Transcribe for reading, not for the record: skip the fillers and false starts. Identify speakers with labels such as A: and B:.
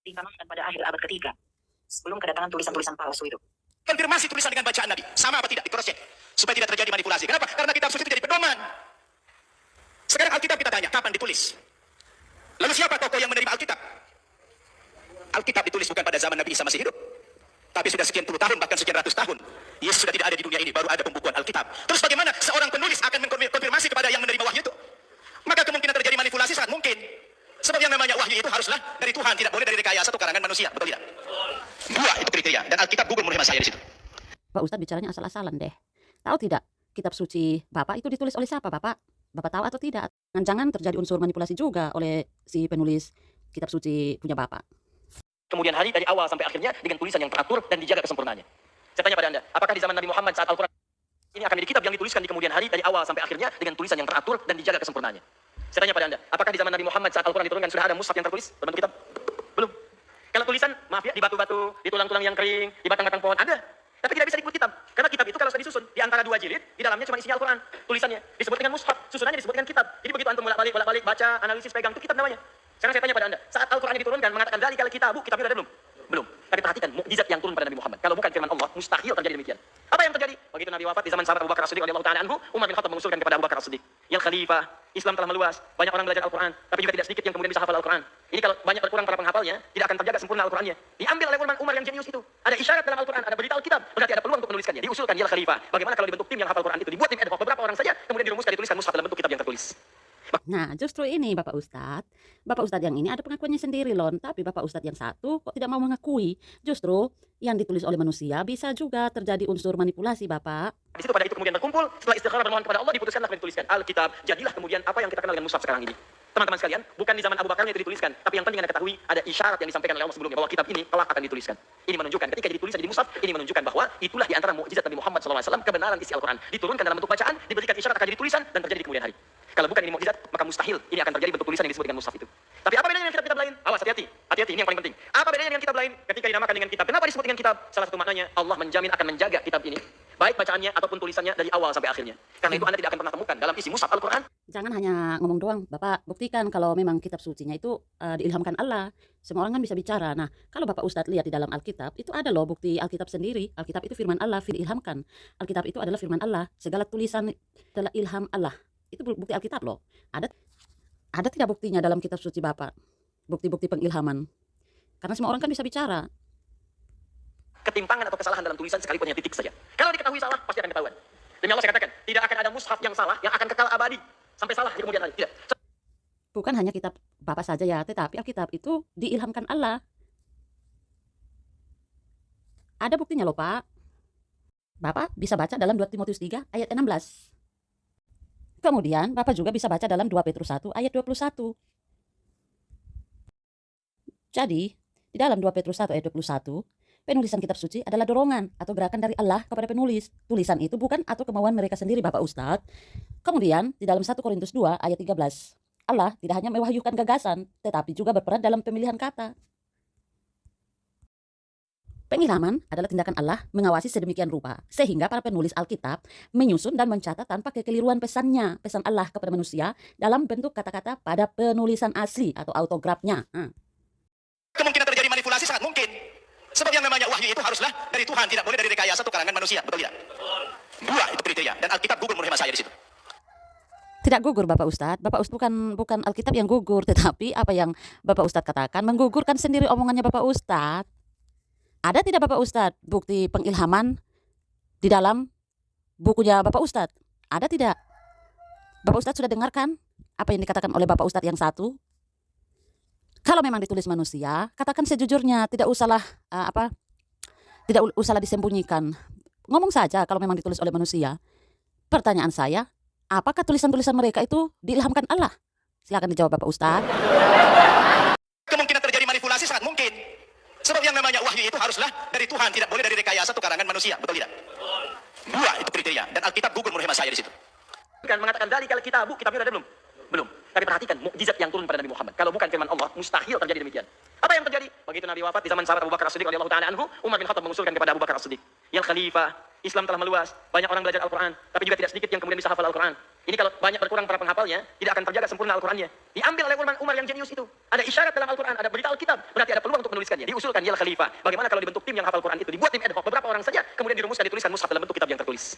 A: ditanamkan pada akhir abad ketiga, sebelum kedatangan tulisan-tulisan palsu itu.
B: Konfirmasi tulisan dengan bacaan Nabi, sama apa tidak, di cross check supaya tidak terjadi manipulasi. Kenapa? Karena kitab suci itu jadi pedoman. Sekarang Alkitab kita tanya, kapan ditulis? Lalu siapa tokoh yang menerima Alkitab? Alkitab ditulis bukan pada zaman Nabi Isa masih hidup, tapi sudah sekian puluh tahun, bahkan sekian ratus tahun. Yesus sudah tidak ada di dunia ini, baru ada pembukuan Alkitab. Terus bagaimana seorang penulis akan mengkonfirmasi kepada yang menerima wahyu itu? Maka kemungkinan terjadi manipulasi sangat mungkin. Sebab yang namanya wahyu itu haruslah dari Tuhan, tidak boleh dari rekayasa atau karangan manusia, betul tidak? Dua itu kriteria, dan Alkitab gugur menurut saya di situ.
C: Pak Ustadz bicaranya asal-asalan deh. Tahu tidak, kitab suci Bapak itu ditulis oleh siapa, Bapak? Bapak tahu atau tidak? Jangan terjadi unsur manipulasi juga oleh si penulis kitab suci punya Bapak.
D: Kemudian hari dari awal sampai akhirnya dengan tulisan yang teratur dan dijaga kesempurnaannya. Saya tanya pada Anda, apakah di zaman Nabi Muhammad saat Al-Quran ini akan menjadi kitab yang dituliskan di kemudian hari dari awal sampai akhirnya dengan tulisan yang teratur dan dijaga kesempurnaannya? Saya tanya pada Anda, apakah di zaman Nabi Muhammad saat Al-Quran diturunkan sudah ada mushaf yang tertulis berbentuk kitab? Belum. Kalau tulisan, maaf ya, di batu-batu, di tulang-tulang yang kering, di batang-batang pohon, ada. Tapi tidak bisa disebut kitab. Karena kitab itu kalau sudah disusun, di antara dua jilid, di dalamnya cuma isinya Al-Quran. Tulisannya disebut dengan mushaf, susunannya disebut dengan kitab. Jadi begitu antum bolak-balik baca, analisis, pegang, itu kitab namanya. Sekarang saya tanya pada Anda, saat Al-Quran diturunkan, mengatakan dari kalau kitabu, kitabnya ada belum? Belum. Tapi perhatikan, mukjizat yang turun pada Nabi Muhammad. Kalau bukan firman Allah, mustahil terjadi demikian. Apa yang terjadi? Begitu Nabi wafat di zaman sahabat Abu Bakar As-Siddiq radhiyallahu ta'ala anhu, Umar bin Khattab mengusulkan kepada Abu Bakar As-Siddiq, "Ya Khalifah, Islam telah meluas, banyak orang belajar Al-Quran, tapi juga tidak sedikit yang kemudian bisa hafal Al-Quran. Ini kalau banyak berkurang para penghafalnya, tidak akan terjaga sempurna Al-Qurannya." Diambil oleh Umar yang jenius itu. Ada isyarat dalam Al-Quran, ada berita Alkitab, berarti ada peluang untuk menuliskannya. Diusulkan, "Ya Khalifah, bagaimana kalau dibentuk tim yang hafal Quran itu, dibuat tim ad hoc beberapa orang saja, kemudian dirumuskan, dituliskan mushaf dalam bentuk kitab yang tertulis."
C: Nah, justru ini Bapak Ustadz yang ini ada pengakuannya sendiri loh, tapi Bapak Ustadz yang satu kok tidak mau mengakui. Justru yang ditulis oleh manusia bisa juga terjadi unsur manipulasi, Bapak.
D: Di situ pada itu kemudian berkumpul, setelah istikharah bermohon kepada Allah, diputuskanlah dituliskan Alkitab. Jadilah kemudian apa yang kita kenal dengan mushaf sekarang ini. Teman-teman sekalian, bukan di zaman Abu Bakarnya itu dituliskan, tapi yang penting Anda ketahui ada isyarat yang disampaikan oleh Allah sebelumnya bahwa kitab ini kelak akan dituliskan. Ini menunjukkan ketika jadi tulisan jadi mushaf, ini menunjukkan bahwa itulah di antara mukjizat Nabi Muhammad SAW, kebenaran isi Al-Quran. Diturunkan dalam bentuk bacaan, diberikan isyarat akan jadi tulisan dan terjadi di kemudian hari. Kalau bukan ini mukjizat, maka mustahil ini akan terjadi bentuk tulisan yang disebut dengan mushaf itu. Tapi apa bedanya dengan kitab-kitab lain? Awas, hati-hati. Hati-hati, ini yang paling penting. Apa bedanya dengan kitab lain? Ketika dinamakan dengan kitab. Kenapa disebut dengan kitab? Salah satu maknanya Allah menjamin akan menjaga kitab ini, baik bacaannya ataupun tulisannya dari awal sampai akhirnya. Karena itu Anda tidak akan pernah temukan dalam isi mushaf Al-Quran.
C: Jangan hanya ngomong doang, Bapak. Buktikan kalau memang kitab sucinya itu diilhamkan Allah. Semua orang kan bisa bicara. Nah, kalau Bapak Ustadz lihat di dalam Alkitab, itu ada loh bukti Alkitab sendiri. Alkitab itu firman Allah, diilhamkan. Alkitab itu adalah firman Allah. Segala tulisan adalah ilham Allah. Itu bukti Alkitab loh. Ada tidak buktinya dalam kitab suci Bapak? Bukti-bukti pengilhaman. Karena semua orang kan bisa bicara.
D: Ketimpangan atau kesalahan dalam tulisan sekalipun hanya titik saja. Kalau diketahui salah, pasti akan ketahuan. Demi Allah saya katakan, tidak akan ada mushaf yang salah yang akan kekal abadi sampai salah di kemudian hari. Tidak.
C: Bukan hanya kitab Bapak saja ya, tetapi Alkitab itu diilhamkan Allah. Ada buktinya loh, Pak. Bapak bisa baca dalam 2 Timotius 3 ayat 16. Kemudian Bapak juga bisa baca dalam 2 Petrus 1 ayat 21. Jadi, di dalam 2 Petrus 1 ayat 21, penulisan kitab suci adalah dorongan atau gerakan dari Allah kepada penulis. Tulisan itu bukan atau kemauan mereka sendiri, Bapak Ustadz. Kemudian, di dalam 1 Korintus 2 ayat 13, Allah tidak hanya mewahyukan gagasan, tetapi juga berperan dalam pemilihan kata. Pengilhaman adalah tindakan Allah mengawasi sedemikian rupa, sehingga para penulis Alkitab menyusun dan mencatat tanpa kekeliruan pesan Allah kepada manusia dalam bentuk kata-kata pada penulisan asli atau autografnya.
B: Kemungkinan terjadi manipulasi sangat mungkin. Sebab yang namanya wahyu itu haruslah dari Tuhan, tidak boleh dari rekayasa atau karangan manusia, betul tidak? Dua itu kriteria, dan Alkitab gugur menurut saya di situ.
C: Tidak gugur Bapak Ustadz. Bapak Ustadz bukan Alkitab yang gugur, tetapi apa yang Bapak Ustadz katakan menggugurkan sendiri omongannya Bapak Ustadz. Ada tidak Bapak Ustadz bukti pengilhaman di dalam bukunya Bapak Ustadz? Ada tidak? Bapak Ustadz sudah dengarkan apa yang dikatakan oleh Bapak Ustadz yang satu? Kalau memang ditulis manusia, katakan sejujurnya, tidak usahlah disembunyikan. Ngomong saja kalau memang ditulis oleh manusia. Pertanyaan saya, apakah tulisan-tulisan mereka itu diilhamkan Allah? Silakan dijawab Bapak Ustadz.
B: Kemungkinan terjadi manipulasi sangat mungkin. Sebab yang namanya wahyu itu haruslah dari Tuhan, tidak boleh dari rekayasa atau karangan manusia, betul tidak? Dua itu kriteria, dan Alkitab gugur menurut saya di situ.
D: Kan mengatakan dari kalau kitabnya ada belum? Belum. Tapi perhatikan mukjizat yang turun pada Nabi Muhammad. Kalau bukan firman Allah, mustahil terjadi demikian. Apa yang terjadi? Begitu Nabi wafat di zaman sahabat Abu Bakar As-Siddiq radhiyallahu ta'ala anhu, Umar bin Khattab mengusulkan kepada Abu Bakar As-Siddiq, "Ya Khalifah, Islam telah meluas, banyak orang belajar Al-Quran, tapi juga tidak sedikit yang kemudian bisa hafal Al-Quran. Ini kalau banyak berkurang para penghafalnya, tidak akan terjaga sempurna Al-Qurannya." Diambil oleh Umar yang jenius itu. Ada isyarat dalam Al-Quran, ada berita Alkitab, berarti ada peluang untuk menuliskannya. Diusulkan ialah khalifah. Bagaimana kalau dibentuk tim yang hafal Quran itu? Dibuat tim ad hoc, beberapa orang saja, kemudian dirumuskan, dituliskan mushaf dalam bentuk kitab yang tertulis.